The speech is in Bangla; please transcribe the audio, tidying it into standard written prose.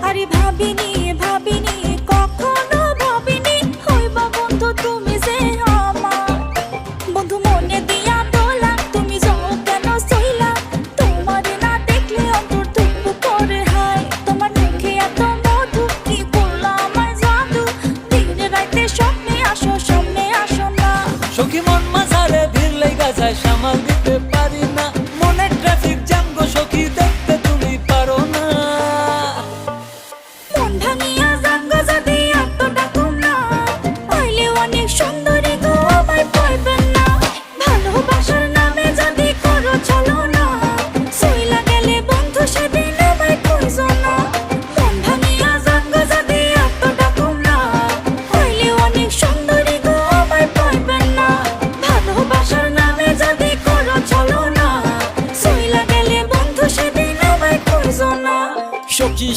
আরে ভাবিনি ভাবিনি কখনো ভাবিনি হইবা বন্ধু তুমি যে আমার বন্ধু মনে দিয়া তোলা তুমি যাও কেন সইলা তোমার না দেখলে অন্তর ধুকপুক করে হায় তোমার মুখে এত মধু কি করলা আমার জাদু দিনে রাতে স্বপ্নে আসো না সখী মন মাঝারে ভিড় লেগা যায় সামাল দিতে পারি না মনে ট্রাফিক জ্যাম গো সখী দেখতে তুমি পারো না মন ভাঙিয়া জাঙ্গো যদি এত ডাকুম না পাইলে অনেক সুন্দরী গো আমায় পাইবেন না ভালোবাসার নামে যদি করো চলো না সইলা গেলে বন্ধু সেদিন আমায় খুঁজো না মন ভাঙিয়া জাঙ্গো যদি এত ডাকুম না পাইলে অনেক সুন্দরী গো আমায় পাইবেন না ভালোবাসার নামে যদি করো চলো না সইলা গেলে বন্ধু সেদিন আমায় খুঁজো না সখী